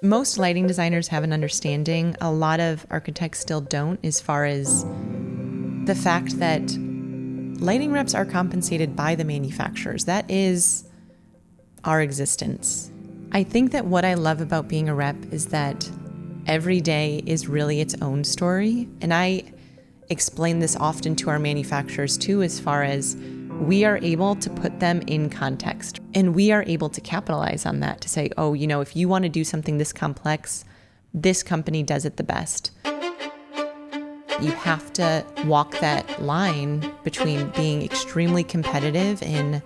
most lighting designers have an understanding, a lot of architects still don't, as far as the fact that lighting reps are compensated by the manufacturers. That is our existence. I think that what I love about being a rep is that every day is really its own story. And I explain this often to our manufacturers too, as far as we are able to put them in context. And we are able to capitalize on that to say, oh, if you want to do something this complex, this company does it the best. You have to walk that line between being extremely competitive in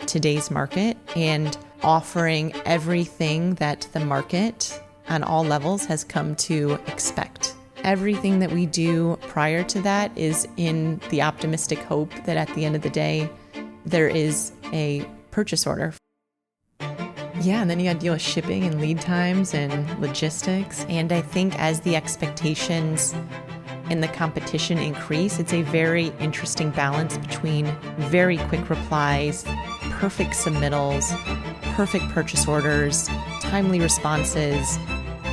today's market and offering everything that the market on all levels has come to expect. Everything that we do prior to that is in the optimistic hope that at the end of the day, there is a purchase order. Yeah, and then you got to deal with shipping and lead times and logistics. And I think as the expectations and the competition increase, it's a very interesting balance between very quick replies, perfect submittals, perfect purchase orders, timely responses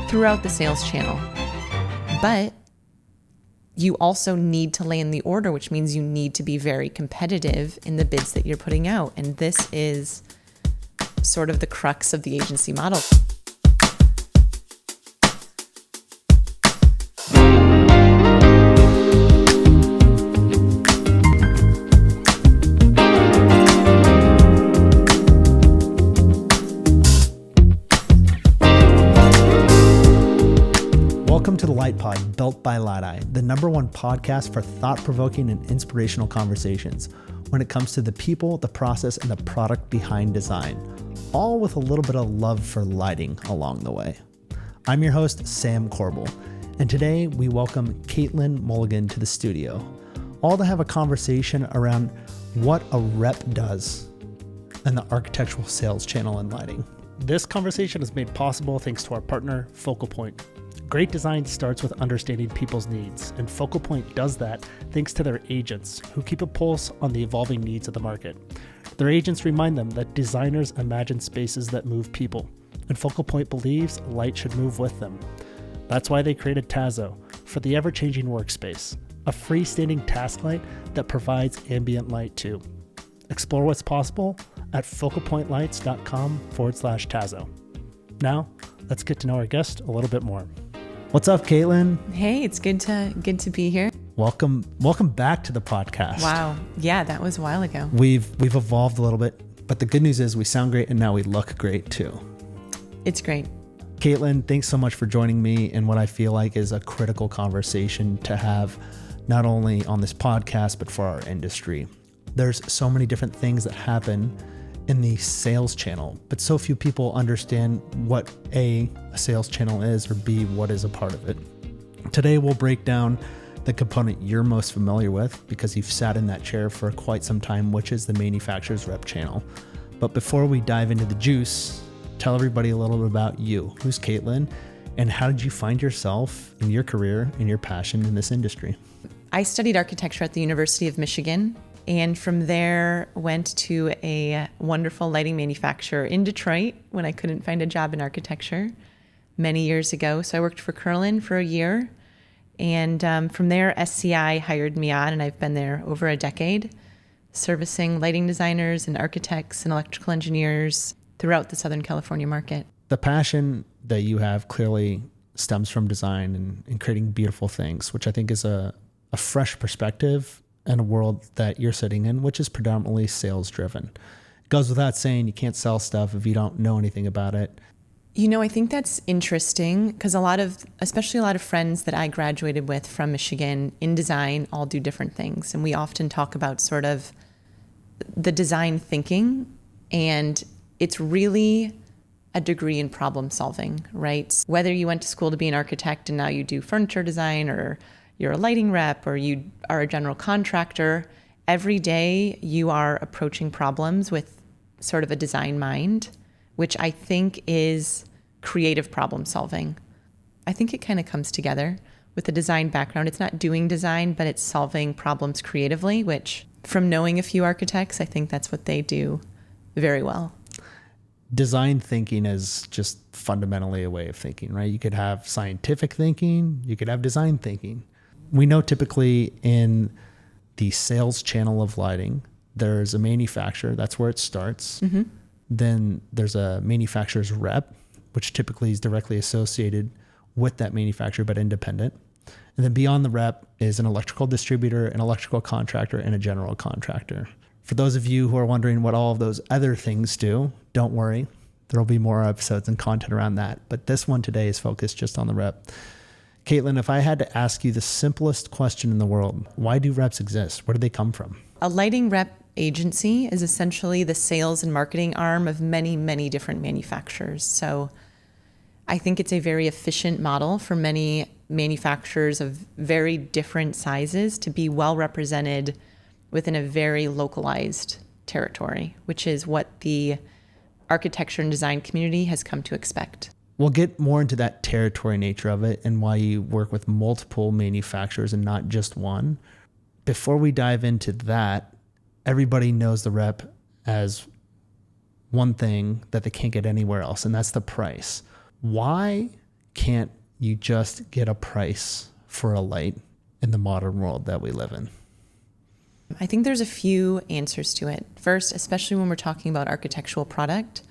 throughout the sales channel. But you also need to land the order, which means you need to be very competitive in the bids that you're putting out. And this is sort of the crux of the agency model. Welcome to the Light Pod, built by Light-Eye, the #1 podcast for thought-provoking and inspirational conversations when it comes to the people, the process, and the product behind design, all with a little bit of love for lighting along the way. I'm your host, Sam Corbel, and today we welcome Caitlin Mulligan to the studio, all to have a conversation around what a rep does in the architectural sales channel in lighting. This conversation is made possible thanks to our partner, Focal Point. Great design starts with understanding people's needs, and Focal Point does that thanks to their agents, who keep a pulse on the evolving needs of the market. Their agents remind them that designers imagine spaces that move people, and Focal Point believes light should move with them. That's why they created Tazo for the ever-changing workspace, a freestanding task light that provides ambient light too. Explore what's possible at focalpointlights.com/Tazo. Now, let's get to know our guest a little bit more. What's up, Caitlin? Hey, it's good to be here. Welcome back to the podcast. Wow. Yeah, that was a while ago. We've evolved a little bit, but the good news is we sound great and now we look great too. It's great. Caitlin, thanks so much for joining me in what I feel like is a critical conversation to have, not only on this podcast, but for our industry. There's so many different things that happen in the sales channel, but so few people understand what A, a sales channel is, or B, what is a part of it. Today, we'll break down the component you're most familiar with because you've sat in that chair for quite some time, which is the manufacturer's rep channel. But before we dive into the juice, tell everybody a little bit about you. Who's Caitlin, and how did you find yourself in your career and your passion in this industry? I studied architecture at the University of Michigan. And from there, went to a wonderful lighting manufacturer in Detroit when I couldn't find a job in architecture many years ago. So I worked for Curlin for a year. And from there, SCI hired me on, and I've been there over a decade, servicing lighting designers and architects and electrical engineers throughout the Southern California market. The passion that you have clearly stems from design and creating beautiful things, which I think is a fresh perspective in a world that you're sitting in, which is predominantly sales driven. It goes without saying you can't sell stuff if you don't know anything about it. I think that's interesting because especially a lot of friends that I graduated with from Michigan in design all do different things. And we often talk about sort of the design thinking, and it's really a degree in problem solving, right? Whether you went to school to be an architect and now you do furniture design, or you're a lighting rep, or you are a general contractor, every day you are approaching problems with sort of a design mind, which I think is creative problem solving. I think it kind of comes together with a design background. It's not doing design, but it's solving problems creatively, which from knowing a few architects, I think that's what they do very well. design thinking is just fundamentally a way of thinking, right? You could have scientific thinking, you could have design thinking. We know typically in the sales channel of lighting, there's a manufacturer, that's where it starts. Mm-hmm. Then there's a manufacturer's rep, which typically is directly associated with that manufacturer, but independent. And then beyond the rep is an electrical distributor, an electrical contractor, and a general contractor. For those of you who are wondering what all of those other things do, don't worry. There'll be more episodes and content around that. But this one today is focused just on the rep. Caitlin, if I had to ask you the simplest question in the world, why do reps exist? Where do they come from? A lighting rep agency is essentially the sales and marketing arm of many, many different manufacturers. So I think it's a very efficient model for many manufacturers of very different sizes to be well represented within a very localized territory, which is what the architecture and design community has come to expect. We'll get more into that territory nature of it and why you work with multiple manufacturers and not just one. Before we dive into that, everybody knows the rep as one thing that they can't get anywhere else, and that's the price. Why can't you just get a price for a light in the modern world that we live in? I think there's a few answers to it. First, especially when we're talking about architectural product,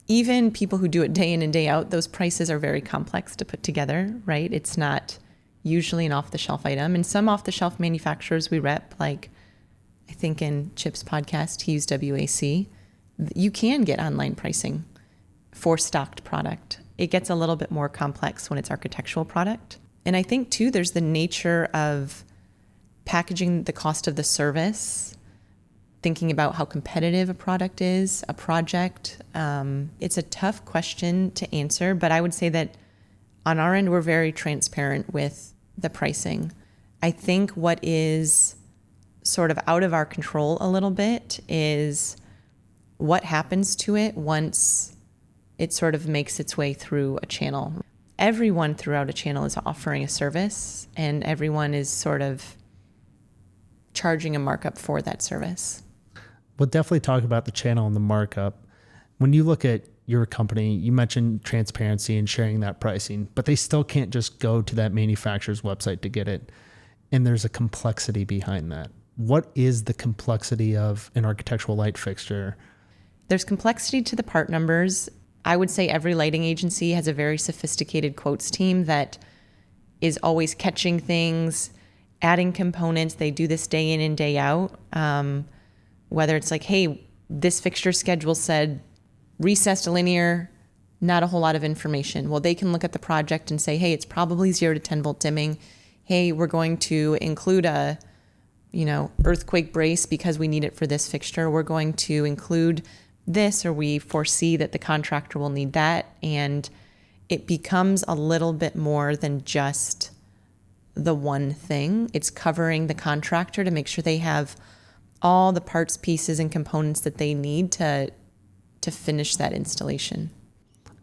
even people who do it day in and day out, those prices are very complex to put together, right? It's not usually an off-the-shelf item. And some off-the-shelf manufacturers we rep, like I think in Chip's podcast, he used WAC, you can get online pricing for stocked product. It gets a little bit more complex when it's architectural product. And I think too, there's the nature of packaging the cost of the service, thinking about how competitive a product is, a project. It's a tough question to answer, but I would say that on our end, we're very transparent with the pricing. I think what is sort of out of our control a little bit is what happens to it once it sort of makes its way through a channel. Everyone throughout a channel is offering a service, and everyone is sort of charging a markup for that service. We'll definitely talk about the channel and the markup. When you look at your company, you mentioned transparency and sharing that pricing, but they still can't just go to that manufacturer's website to get it. And there's a complexity behind that. What is the complexity of an architectural light fixture? There's complexity to the part numbers. I would say every lighting agency has a very sophisticated quotes team that is always catching things, adding components. They do this day in and day out. Whether it's like, hey, this fixture schedule said recessed linear, not a whole lot of information. Well, they can look at the project and say, hey, it's probably 0 to 10 volt dimming. Hey, we're going to include a earthquake brace because we need it for this fixture. We're going to include this, or we foresee that the contractor will need that. And it becomes a little bit more than just the one thing. It's covering the contractor to make sure they have all the parts, pieces, and components that they need to finish that installation.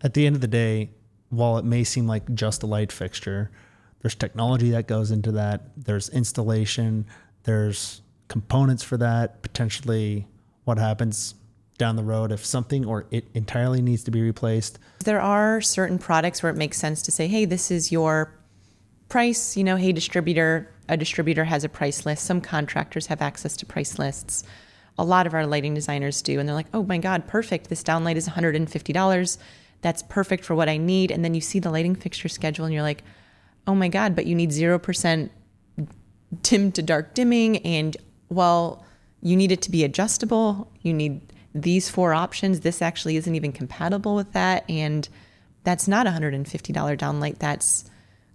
At the end of the day, while it may seem like just a light fixture, there's technology that goes into that. There's installation. There's components for that. Potentially what happens down the road if something or it entirely needs to be replaced. There are certain products where it makes sense to say, hey, this is your price. Hey, distributor. A distributor has a price list. Some contractors have access to price lists. A lot of our lighting designers do. And they're like, oh my God, perfect. This downlight is $150. That's perfect for what I need. And then you see the lighting fixture schedule and you're like, oh my God, but you need 0% dim to dark dimming. And well, you need it to be adjustable. You need these 4 options. This actually isn't even compatible with that. And that's not a $150 downlight. That's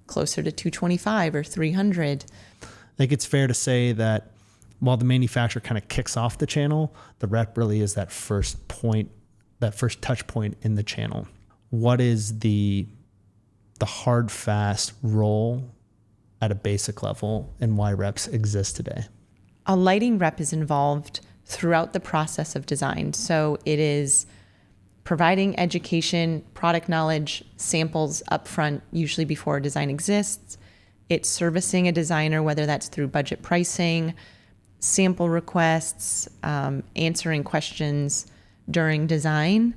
closer to $225 or $300. I think it's fair to say that while the manufacturer kind of kicks off the channel, the rep really is that first point, that first touch point in the channel. What is the hard, fast role at a basic level and why reps exist today? A lighting rep is involved throughout the process of design. So it is providing education, product knowledge, samples upfront, usually before a design exists. It's servicing a designer, whether that's through budget pricing, sample requests, answering questions, during design.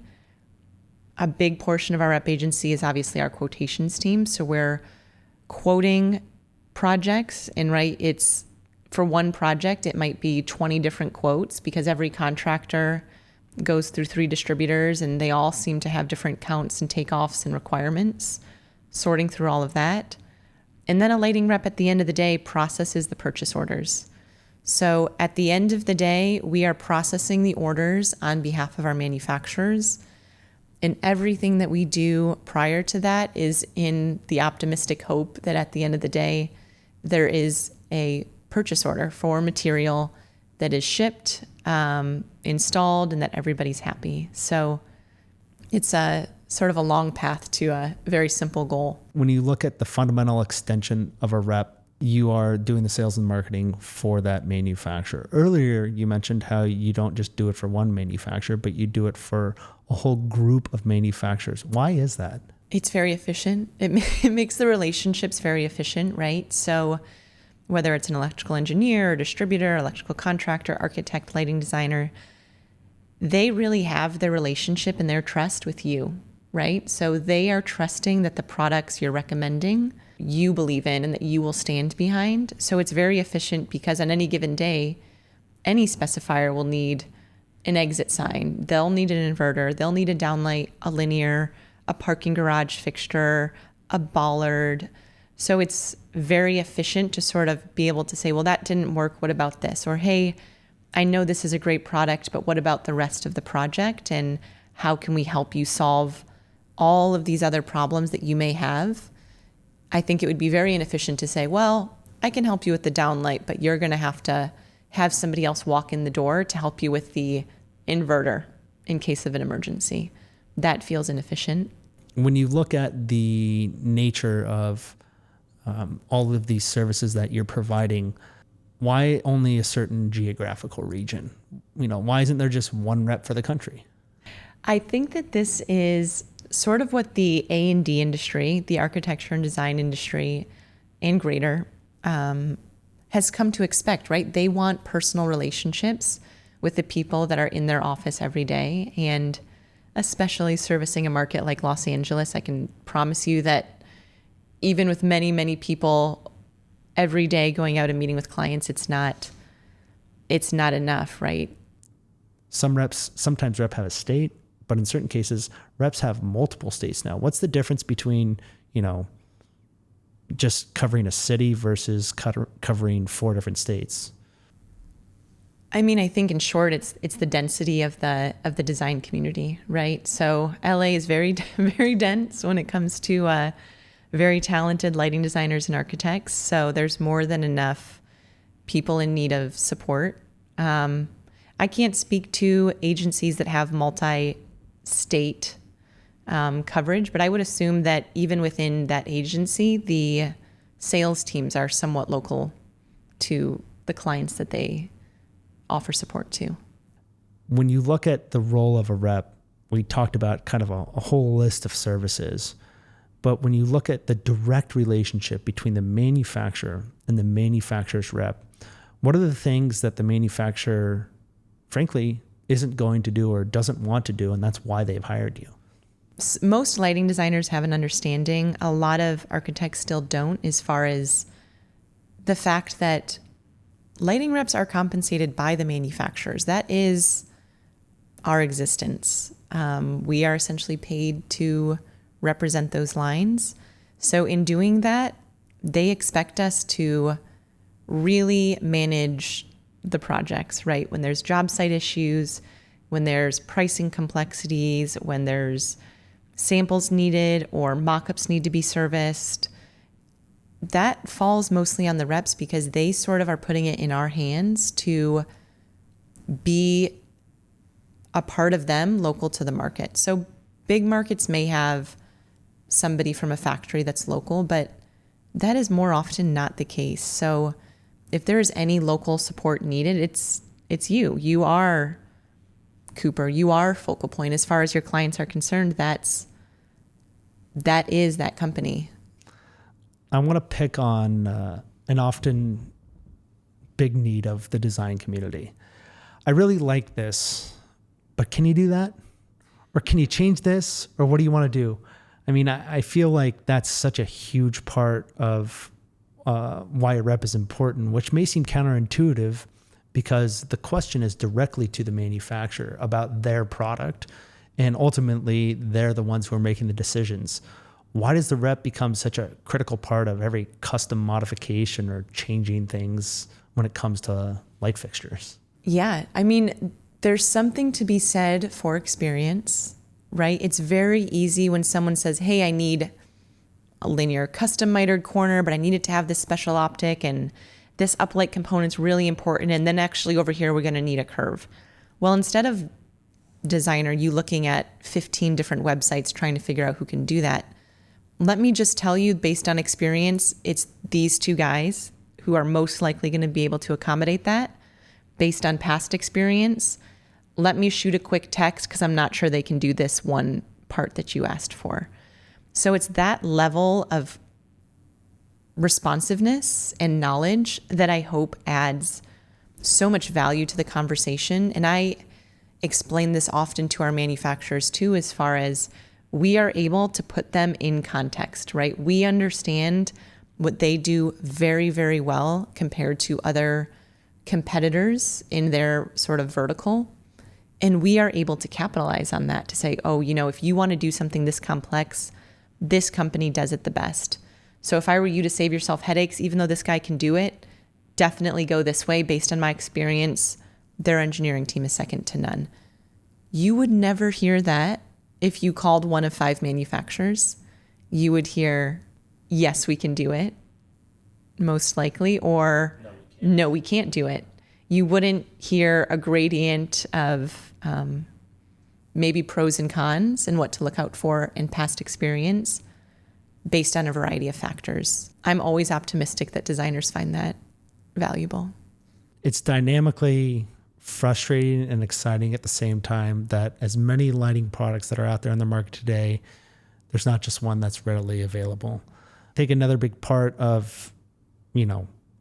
A big portion of our rep agency is obviously our quotations team. So we're quoting projects, and it's for one project, it might be 20 different quotes because every contractor goes through 3 distributors and they all seem to have different counts and takeoffs and requirements, sorting through all of that. And then a lighting rep at the end of the day processes the purchase orders. So at the end of the day, we are processing the orders on behalf of our manufacturers. And everything that we do prior to that is in the optimistic hope that at the end of the day, there is a purchase order for material that is shipped, installed, and that everybody's happy. So it's a sort of a long path to a very simple goal. When you look at the fundamental extension of a rep, you are doing the sales and marketing for that manufacturer. Earlier, you mentioned how you don't just do it for one manufacturer, but you do it for a whole group of manufacturers. Why is that? It's very efficient. It makes the relationships very efficient, right? So whether it's an electrical engineer, or distributor, electrical contractor, architect, lighting designer, they really have their relationship and their trust with you, right? So they are trusting that the products you're recommending you believe in and that you will stand behind. So it's very efficient because on any given day, any specifier will need an exit sign. They'll need an inverter. They'll need a downlight, a linear, a parking garage fixture, a bollard. So it's very efficient to sort of be able to say, well, that didn't work. What about this? Or, hey, I know this is a great product, but what about the rest of the project? And how can we help you solve all of these other problems that you may have? I think it would be very inefficient to say, well, I can help you with the downlight, but you're going to have somebody else walk in the door to help you with the inverter in case of an emergency. That feels inefficient. When you look at the nature of all of these services that you're providing, why only a certain geographical region? Why isn't there just one rep for the country? I think that this is sort of what the A&D industry, the architecture and design industry, and greater has come to expect, right? They want personal relationships with the people that are in their office every day. And especially servicing a market like Los Angeles, I can promise you that even with many, many people every day going out and meeting with clients, it's not enough, right? Sometimes reps have a state, but in certain cases, reps have multiple states now. What's the difference between, just covering a city versus covering 4 different states? I mean, I think in short, it's the density of the design community, right? So LA is very, very dense when it comes to very talented lighting designers and architects. So there's more than enough people in need of support. I can't speak to agencies that have multi-state coverage, but I would assume that even within that agency, the sales teams are somewhat local to the clients that they offer support to. When you look at the role of a rep, we talked about kind of a whole list of services, but when you look at the direct relationship between the manufacturer and the manufacturer's rep, what are the things that the manufacturer, frankly, isn't going to do or doesn't want to do, and that's why they've hired you? Most lighting designers have an understanding. A lot of architects still don't, as far as the fact that lighting reps are compensated by the manufacturers. That is our existence. We are essentially paid to represent those lines. So in doing that, they expect us to really manage the projects, right? When there's job site issues, when there's pricing complexities, when there's samples needed or mock-ups need to be serviced, that falls mostly on the reps because they sort of are putting it in our hands to be a part of them local to the market. So big markets may have somebody from a factory that's local, but that is more often not the case. So if there is any local support needed, it's you. You are Cooper. You are Focal Point. As far as your clients are concerned, that is that company. I want to pick on an often big need of the design community. I really like this but can you do that? Or can you change this? Or what do you want to do? I mean, I feel like that's such a huge part of why a rep is important, which may seem counterintuitive because the question is directly to the manufacturer about their product. And ultimately, they're the ones who are making the decisions. Why does the rep become such a critical part of every custom modification or changing things when it comes to light fixtures? Yeah, I mean, there's something to be said for experience, right? It's very easy when someone says, hey, I need a linear custom mitered corner, but I need it to have this special optic and this uplight component's really important. And then actually over here, we're going to need a curve. Well, instead of designer, you looking at 15 different websites trying to figure out who can do that, let me just tell you, based on experience, it's these two guys who are most likely going to be able to accommodate that based on past experience. Let me shoot a quick text because I'm not sure they can do this one part that you asked for. So it's that level of responsiveness and knowledge that I hope adds so much value to the conversation. And I explain this often to our manufacturers too, as far as we are able to put them in context, right? We understand what they do very, very well compared to other competitors in their sort of vertical. And we are able to capitalize on that to say, oh, if you want to do something this complex, this company does it the best. So if I were you to save yourself headaches, even though this guy can do it, definitely go this way. Based on my experience, their engineering team is second to none. You would never hear that if you called one of 5 manufacturers. You would hear, yes, we can do it, most likely, or no, we can't do it. You wouldn't hear a gradient of maybe pros and cons and what to look out for in past experience based on a variety of factors. I'm always optimistic that designers find that valuable. It's dynamically frustrating and exciting at the same time that as many lighting products that are out there on the market today, there's not just one that's readily available. I think another big part of,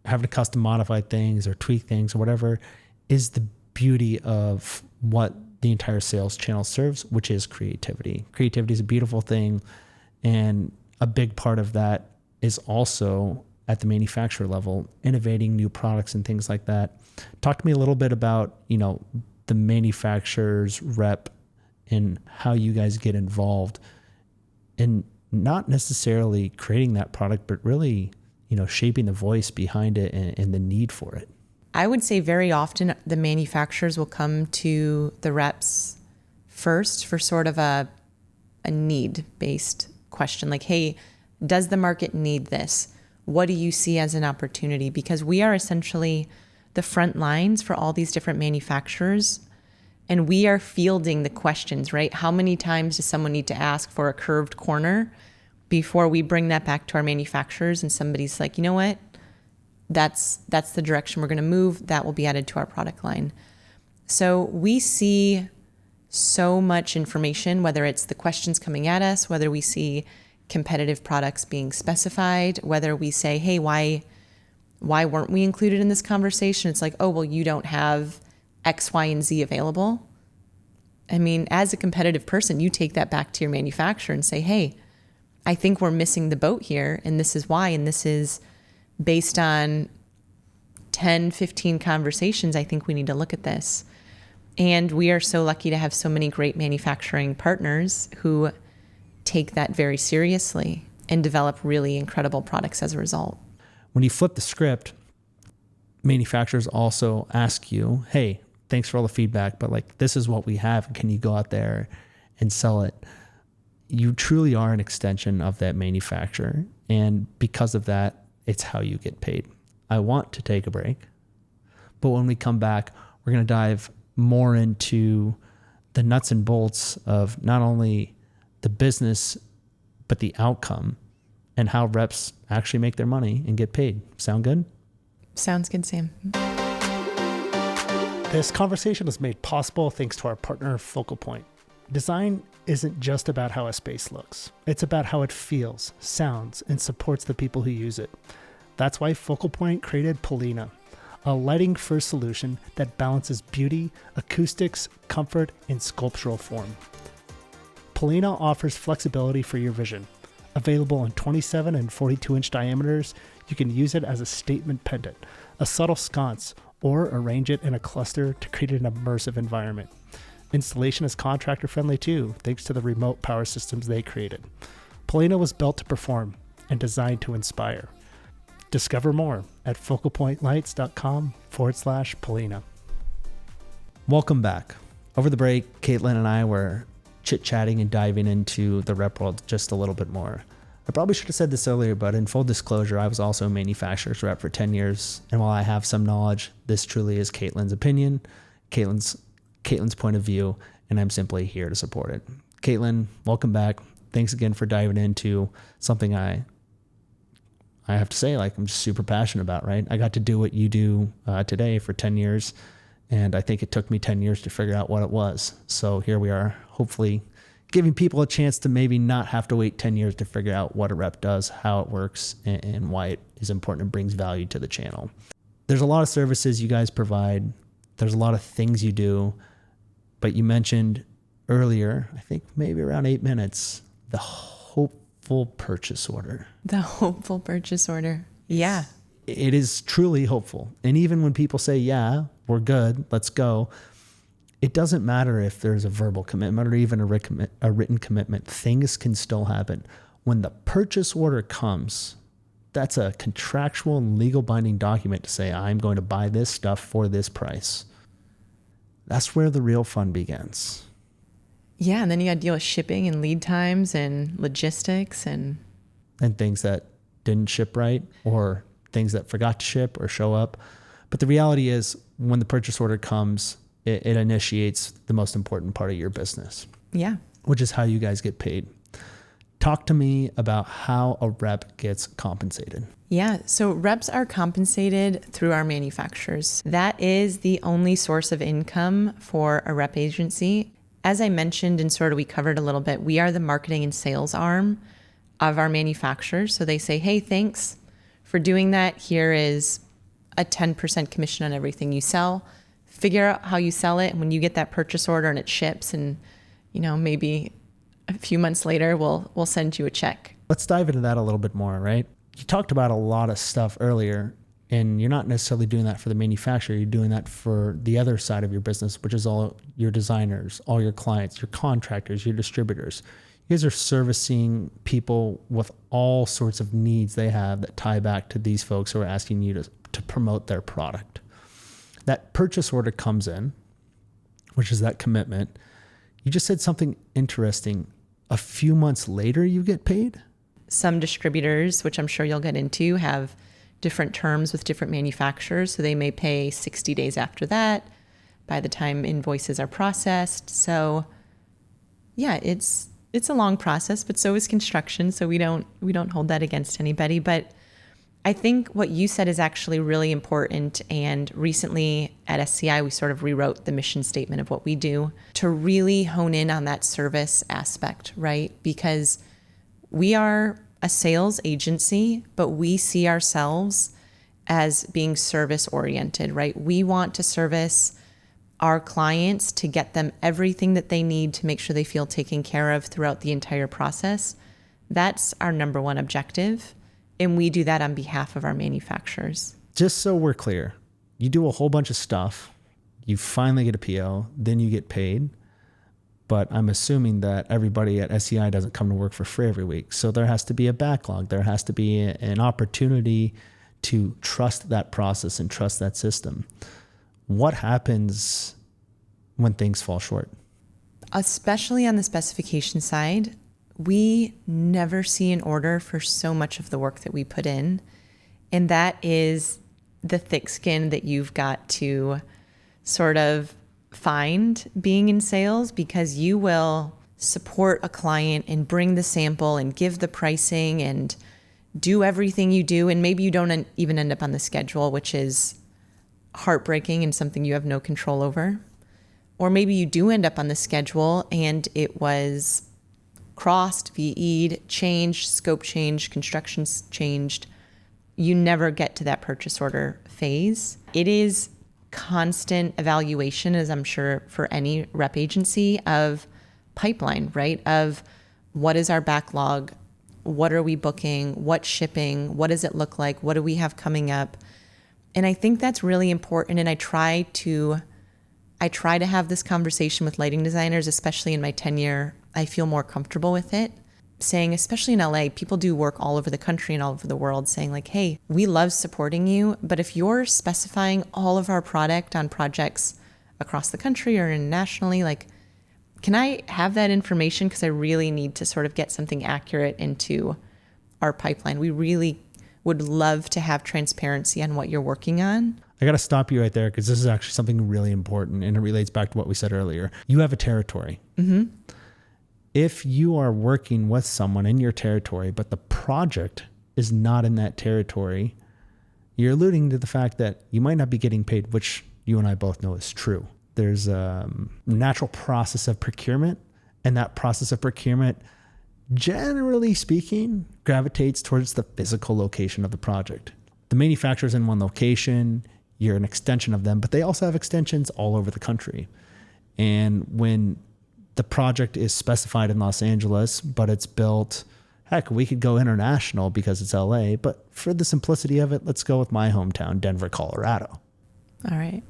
having to custom modify things or tweak things or whatever is the beauty of what the entire sales channel serves, which is creativity. Creativity is a beautiful thing. And a big part of that is also at the manufacturer level, innovating new products and things like that. Talk to me a little bit about, the manufacturer's rep and how you guys get involved in not necessarily creating that product, but really, shaping the voice behind it and the need for it. I would say very often the manufacturers will come to the reps first for sort of a need-based question. Like, hey, does the market need this? What do you see as an opportunity? Because we are essentially the front lines for all these different manufacturers, and we are fielding the questions, right? How many times does someone need to ask for a curved corner before we bring that back to our manufacturers and somebody's like, you know what? That's the direction we're going to move. That will be added to our product line. So we see so much information, whether it's the questions coming at us, whether we see competitive products being specified, whether we say, hey, why weren't we included in this conversation? It's like, oh, well, you don't have X, Y, and Z available. I mean, as a competitive person, you take that back to your manufacturer and say, hey, I think we're missing the boat here, and this is why, and this is based on 10, 15 conversations, I think we need to look at this. And we are so lucky to have so many great manufacturing partners who take that very seriously and develop really incredible products as a result. When you flip the script, manufacturers also ask you, hey, thanks for all the feedback, but this is what we have. Can you go out there and sell it? You truly are an extension of that manufacturer. And because of that, it's how you get paid. I want to take a break, but when we come back, we're going to dive more into the nuts and bolts of not only the business, but the outcome and how reps actually make their money and get paid. Sound good? Sounds good, Sam. This conversation is made possible thanks to our partner, Focal Point. Design isn't just about how a space looks. It's about how it feels, sounds, and supports the people who use it. That's why Focal Point created Polina, a lighting-first solution that balances beauty, acoustics, comfort, and sculptural form. Polina offers flexibility for your vision. Available in 27 and 42-inch diameters, you can use it as a statement pendant, a subtle sconce, or arrange it in a cluster to create an immersive environment. Installation is contractor-friendly too, thanks to the remote power systems they created. Polina was built to perform and designed to inspire. Discover more at focalpointlights.com/Polina. Welcome back. Over the break, Caitlin and I were chit-chatting and diving into the rep world just a little bit more. I probably should have said this earlier, but in full disclosure, I was also a manufacturer's rep for 10 years. And while I have some knowledge, this truly is Caitlin's opinion, Caitlin's point of view, and I'm simply here to support it. Caitlin, welcome back. Thanks again for diving into something I have to say, I'm just super passionate about, right? I got to do what you do today for 10 years, and I think it took me 10 years to figure out what it was. So here we are, hopefully giving people a chance to maybe not have to wait 10 years to figure out what a rep does, how it works, and why it is important and brings value to the channel. There's a lot of services you guys provide. There's a lot of things you do, but you mentioned earlier, I think maybe around 8 minutes, the hopeful purchase order. The hopeful purchase order. Yeah. It is truly hopeful. And even when people say, yeah, we're good, let's go, it doesn't matter if there's a verbal commitment or even a written commitment. Things can still happen. When the purchase order comes, that's a contractual and legal binding document to say, I'm going to buy this stuff for this price. That's where the real fun begins. Yeah, and then you got to deal with shipping and lead times and logistics and things that didn't ship right or things that forgot to ship or show up. But the reality is when the purchase order comes, it initiates the most important part of your business. Yeah. Which is how you guys get paid. Talk to me about how a rep gets compensated. Yeah, so reps are compensated through our manufacturers. That is the only source of income for a rep agency. As I mentioned and sort of we covered a little bit, we are the marketing and sales arm of our manufacturers. So they say, hey, thanks for doing that. Here is a 10% commission on everything you sell. Figure out how you sell it. And when you get that purchase order and it ships and, maybe a few months later, we'll send you a check. Let's dive into that a little bit more, right? You talked about a lot of stuff earlier, and you're not necessarily doing that for the manufacturer. You're doing that for the other side of your business, which is all your designers, all your clients, your contractors, your distributors. You guys are servicing people with all sorts of needs they have that tie back to these folks who are asking you to promote their product. That purchase order comes in, which is that commitment. You just said something interesting. A few months later, you get paid? Some distributors, which I'm sure you'll get into, have different terms with different manufacturers. So they may pay 60 days after that by the time invoices are processed. So yeah, it's a long process, but so is construction. So we don't hold that against anybody. But I think what you said is actually really important. And recently at SCI, we sort of rewrote the mission statement of what we do to really hone in on that service aspect, right? Because we are a sales agency, but we see ourselves as being service oriented, right? We want to service our clients to get them everything that they need to make sure they feel taken care of throughout the entire process. That's our number one objective. And we do that on behalf of our manufacturers. Just so we're clear, you do a whole bunch of stuff, you finally get a PO, then you get paid. But I'm assuming that everybody at SCI doesn't come to work for free every week. So there has to be a backlog. There has to be an opportunity to trust that process and trust that system. What happens when things fall short? Especially on the specification side, we never see an order for so much of the work that we put in. And that is the thick skin that you've got to sort of find being in sales, because you will support a client and bring the sample and give the pricing and do everything you do. And maybe you don't even end up on the schedule, which is heartbreaking and something you have no control over. Or maybe you do end up on the schedule and it was crossed, VE'd, changed, scope changed, constructions changed, you never get to that purchase order phase. It is constant evaluation, as I'm sure for any rep agency, of pipeline, right? Of what is our backlog? What are we booking? What's shipping? What does it look like? What do we have coming up? And I think that's really important. And I try to have this conversation with lighting designers, especially in my tenure. I feel more comfortable with it. Saying, especially in LA, people do work all over the country and all over the world, saying like, hey, we love supporting you, but if you're specifying all of our product on projects across the country or internationally, like, can I have that information? Because I really need to sort of get something accurate into our pipeline. We really would love to have transparency on what you're working on. I got to stop you right there because this is actually something really important, and it relates back to what we said earlier. You have a territory. Mm-hmm. If you are working with someone in your territory, but the project is not in that territory, you're alluding to the fact that you might not be getting paid, which you and I both know is true. There's a natural process of procurement, and that process of procurement, generally speaking, gravitates towards the physical location of the project. The manufacturer's in one location, you're an extension of them, but they also have extensions all over the country. And when the project is specified in Los Angeles, but it's built, heck, we could go international because it's LA, but for the simplicity of it, let's go with my hometown, Denver, Colorado. All right.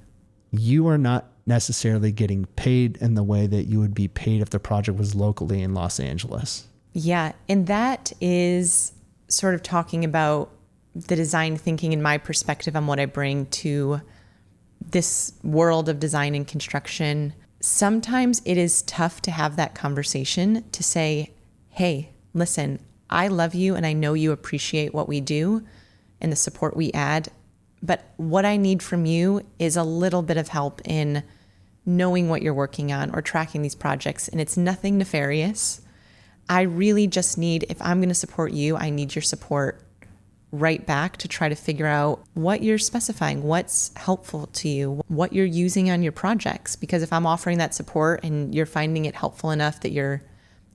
You are not necessarily getting paid in the way that you would be paid if the project was locally in Los Angeles. Yeah. And that is sort of talking about the design thinking and my perspective on what I bring to this world of design and construction. Sometimes it is tough to have that conversation to say, hey, listen, I love you and I know you appreciate what we do and the support we add, but what I need from you is a little bit of help in knowing what you're working on or tracking these projects. And it's nothing nefarious. I really just need, if I'm going to support you, I need your support right back to try to figure out what you're specifying, what's helpful to you, what you're using on your projects. Because if I'm offering that support and you're finding it helpful enough that you're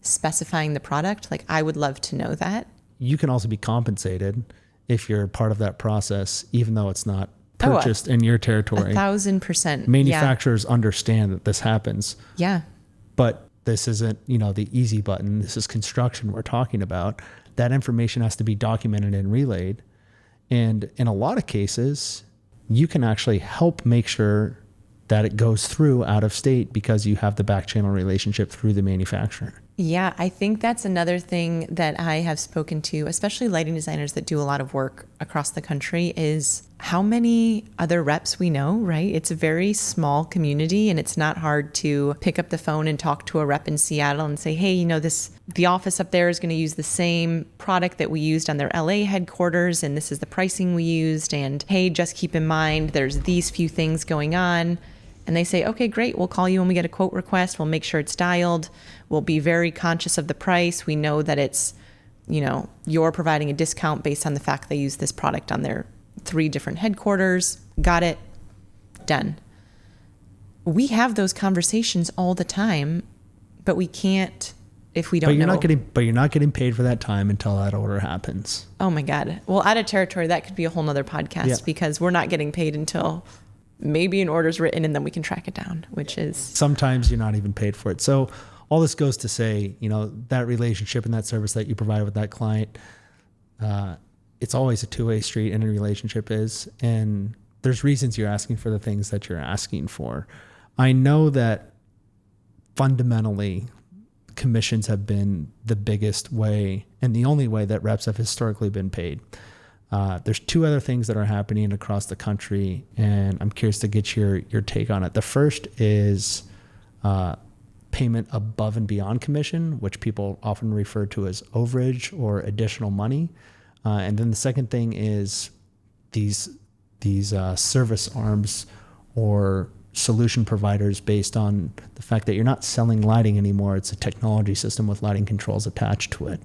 specifying the product, like I would love to know that. You can also be compensated if you're part of that process, even though it's not purchased in your territory. 1,000%. Manufacturers understand that this happens. Yeah. But this isn't, the easy button. This is construction we're talking about. That information has to be documented and relayed. And in a lot of cases, you can actually help make sure that it goes through out of state because you have the back channel relationship through the manufacturer. Yeah, I think that's another thing that I have spoken to, especially lighting designers that do a lot of work across the country, is how many other reps we know, right? It's a very small community and it's not hard to pick up the phone and talk to a rep in Seattle and say, hey, the office up there is going to use the same product that we used on their LA headquarters and this is the pricing we used. And hey, just keep in mind, there's these few things going on. And they say, okay, great. We'll call you when we get a quote request. We'll make sure it's dialed. We'll be very conscious of the price. We know that it's, you're providing a discount based on the fact they use this product on their 3 different headquarters. Got it. Done. We have those conversations all the time, but we can't if we don't know. But you're not getting paid for that time until that order happens. Oh my God. Well, out of territory, that could be a whole nother podcast because we're not getting paid until maybe an order's written and then we can track it down, which is... Sometimes you're not even paid for it. So all this goes to say, that relationship and that service that you provide with that client, it's always a two-way street, and a relationship is. And there's reasons you're asking for the things that you're asking for. I know that fundamentally commissions have been the biggest way and the only way that reps have historically been paid. There's 2 other things that are happening across the country, and I'm curious to get your take on it. The first is payment above and beyond commission, which people often refer to as overage or additional money. And then the second thing is these service arms or solution providers based on the fact that you're not selling lighting anymore. It's a technology system with lighting controls attached to it.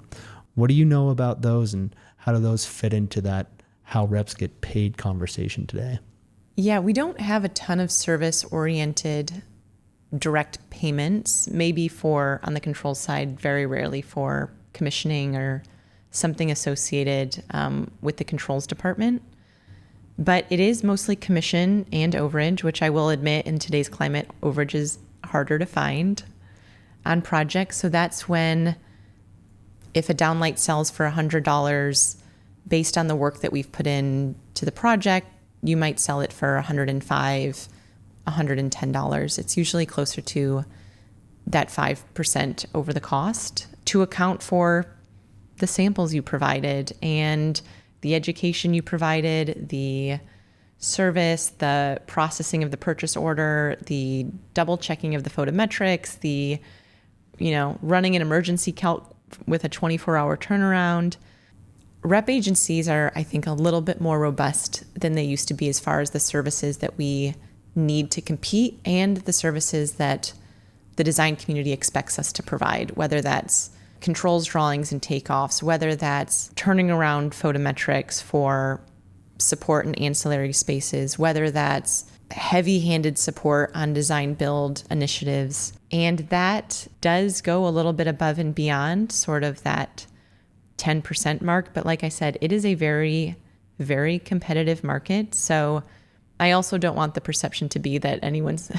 What do you know about those, and how do those fit into that how reps get paid conversation today? Yeah, we don't have a ton of service-oriented direct payments, maybe on the control side, very rarely for commissioning or something associated with the controls department. But it is mostly commission and overage, which I will admit in today's climate, overage is harder to find on projects. So that's when, if a downlight sells for $100, based on the work that we've put in to the project, you might sell it for $105, $110. It's usually closer to that 5% over the cost to account for the samples you provided and the education you provided, the service, the processing of the purchase order, the double checking of the photometrics, the, running an emergency calc with a 24-hour turnaround. Rep agencies are, I think, a little bit more robust than they used to be as far as the services that we need to compete and the services that the design community expects us to provide, whether that's controls drawings and takeoffs, whether that's turning around photometrics for support in ancillary spaces, whether that's heavy-handed support on design build initiatives. And that does go a little bit above and beyond sort of that 10% mark. But like I said, it is a very, very competitive market. So I also don't want the perception to be that anyone's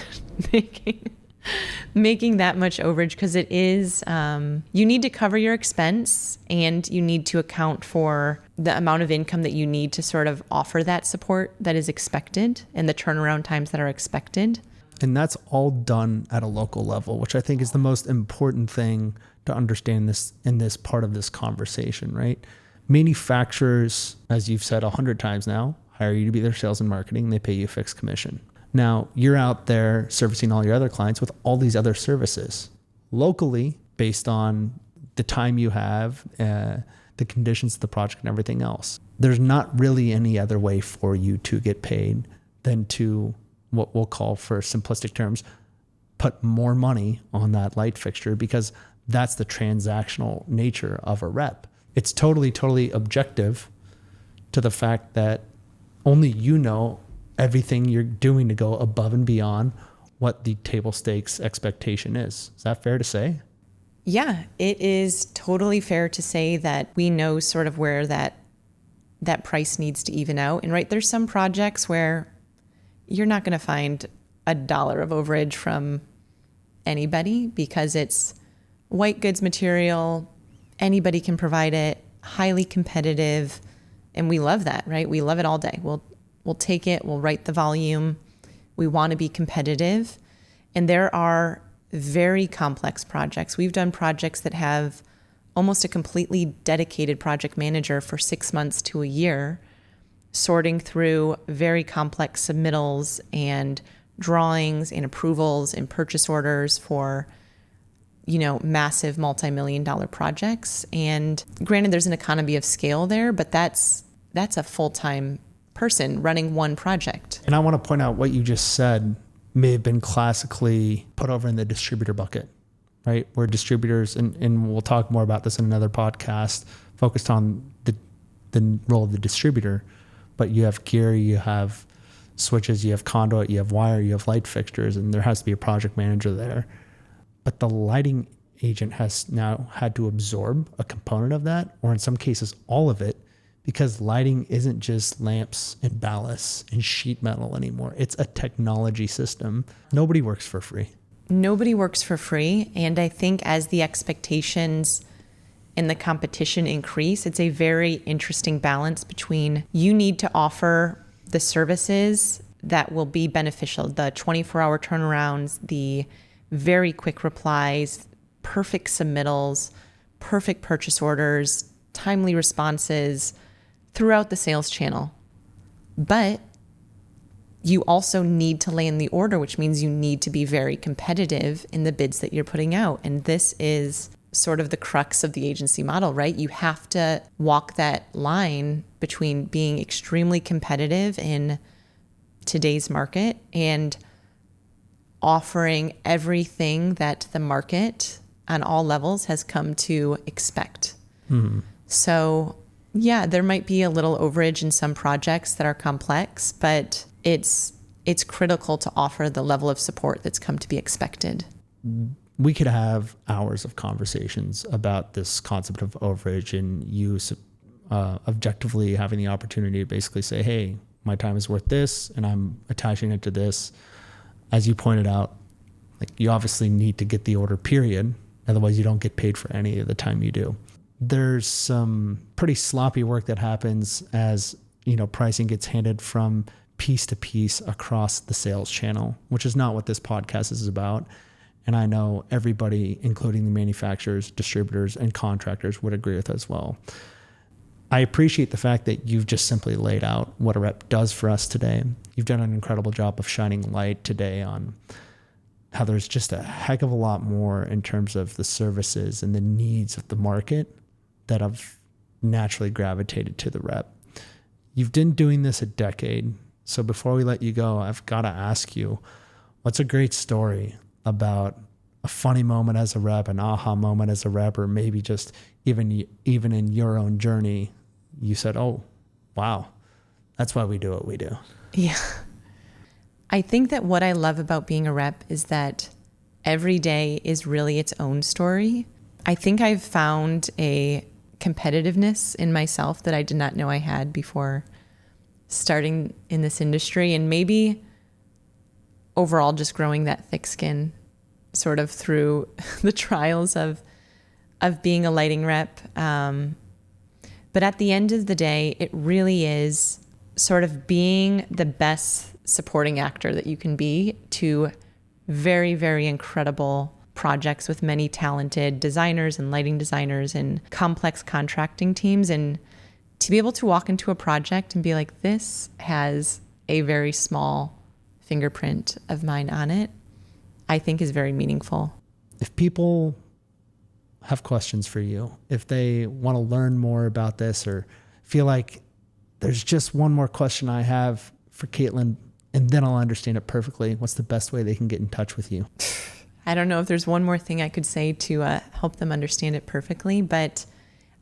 making that much overage, because it is, you need to cover your expense and you need to account for the amount of income that you need to sort of offer that support that is expected and the turnaround times that are expected. And that's all done at a local level, which I think is the most important thing to understand this in this part of this conversation, right? Manufacturers, as you've said 100 times now, hire you to be their sales and marketing. They pay you a fixed commission. Now, you're out there servicing all your other clients with all these other services locally based on the time you have, the conditions of the project and everything else. There's not really any other way for you to get paid than to, what we'll call, for simplistic terms, put more money on that light fixture, because that's the transactional nature of a rep. It's totally objective to the fact that only you know everything you're doing to go above and beyond what the table stakes expectation is. Is that fair to say? Yeah, it is totally fair to say that we know sort of where that price needs to even out. And right, there's some projects where you're not going to find $1 of overage from anybody because it's white goods material. Anybody can provide it, highly competitive. And we love that, right? We love it all day. We'll take it. We'll write the volume. We want to be competitive. And there are very complex projects. We've done projects that have almost a completely dedicated project manager for 6 months to a year, sorting through very complex submittals and drawings and approvals and purchase orders for, massive multi-million-dollar projects. And granted, there's an economy of scale there, but that's a full-time person running one project. And I want to point out what you just said may have been classically put over in the distributor bucket, right? Where distributors, and we'll talk more about this in another podcast, focused on the role of the distributor. But you have gear, you have switches, you have conduit, you have wire, you have light fixtures, and there has to be a project manager there. But the lighting agent has now had to absorb a component of that, or in some cases all of it, because lighting isn't just lamps and ballasts and sheet metal anymore. It's a technology system. Nobody works for free. Nobody works for free. And I think as the expectations and the competition increase, it's a very interesting balance between you need to offer the services that will be beneficial, the 24-hour turnarounds, the very quick replies, perfect submittals, perfect purchase orders, timely responses throughout the sales channel. But you also need to land the order, which means you need to be very competitive in the bids that you're putting out. And this is sort of the crux of the agency model, right? You have to walk that line between being extremely competitive in today's market and offering everything that the market on all levels has come to expect. Mm-hmm. So yeah, there might be a little overage in some projects that are complex, but it's critical to offer the level of support that's come to be expected. we could have hours of conversations about this concept of overage and use objectively having the opportunity to basically say, hey, my time is worth this and I'm attaching it to this. As you pointed out, like you obviously need to get the order, period. Otherwise you don't get paid for any of the time you do. There's some pretty sloppy work that happens as, pricing gets handed from piece to piece across the sales channel, which is not what this podcast is about. And I know everybody, including the manufacturers, distributors, and contractors, would agree with as well. I appreciate the fact that you've just simply laid out what a rep does for us today. You've done an incredible job of shining light today on how there's just a heck of a lot more in terms of the services and the needs of the market that have naturally gravitated to the rep. You've been doing this a decade. So before we let you go, I've got to ask you, what's a great story about a funny moment as a rep, an aha moment as a rep, or maybe just even in your own journey, you said, oh, wow, that's why we do what we do. Yeah. I think that what I love about being a rep is that every day is really its own story. I think I've found a competitiveness in myself that I did not know I had before starting in this industry, and maybe overall just growing that thick skin sort of through the trials of being a lighting rep. But at the end of the day, it really is sort of being the best supporting actor that you can be to very, very incredible projects with many talented designers and lighting designers and complex contracting teams. And to be able to walk into a project and be like, this has a very small fingerprint of mine on it, I think is very meaningful. If people have questions for you, if they want to learn more about this or feel like there's just one more question I have for Caitlin and then I'll understand it perfectly, what's the best way they can get in touch with you? I don't know if there's one more thing I could say to help them understand it perfectly, but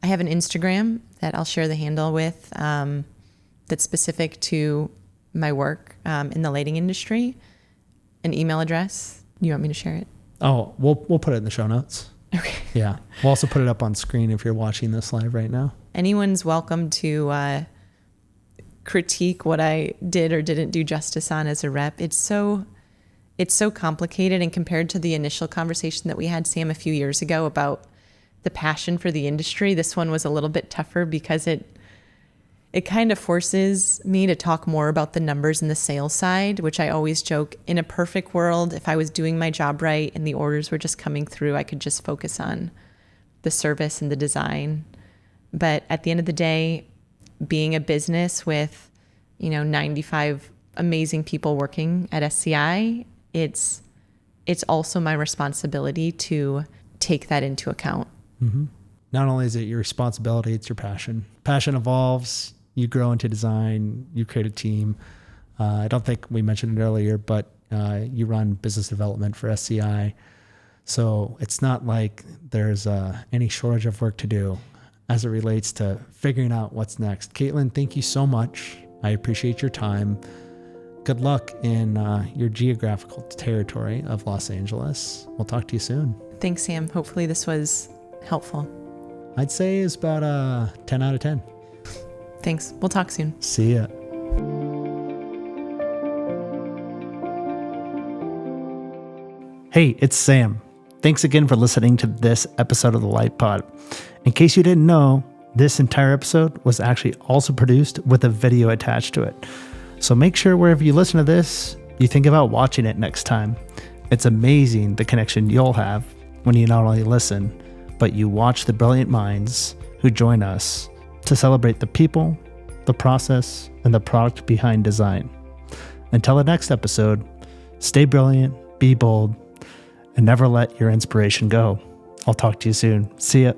I have an Instagram that I'll share the handle with that's specific to my work in the lighting industry. An email address. You want me to share it? Oh, we'll put it in the show notes. Okay. Yeah. We'll also put it up on screen if you're watching this live right now. Anyone's welcome to critique what I did or didn't do justice on as a rep. It's so complicated, and compared to the initial conversation that we had, Sam, a few years ago about the passion for the industry, this one was a little bit tougher because it kind of forces me to talk more about the numbers and the sales side, which I always joke, in a perfect world, if I was doing my job right and the orders were just coming through, I could just focus on the service and the design. But at the end of the day, being a business with, 95 amazing people working at SCI, it's also my responsibility to take that into account. Mm-hmm. Not only is it your responsibility, it's your passion. Passion evolves. You grow into design. You create a team. I don't think we mentioned it earlier, but you run business development for SCI. So it's not like there's any shortage of work to do as it relates to figuring out what's next. Caitlin, thank you so much. I appreciate your time. Good luck in your geographical territory of Los Angeles. We'll talk to you soon. Thanks, Sam. Hopefully this was helpful. I'd say it's about a 10 out of 10. Thanks. We'll talk soon. See ya. Hey, it's Sam. Thanks again for listening to this episode of the Light Pod. In case you didn't know, this entire episode was actually also produced with a video attached to it. So make sure wherever you listen to this, you think about watching it next time. It's amazing the connection you'll have when you not only listen, but you watch the brilliant minds who join us to celebrate the people, the process, and the product behind design. Until the next episode, stay brilliant, be bold, and never let your inspiration go. I'll talk to you soon. See ya.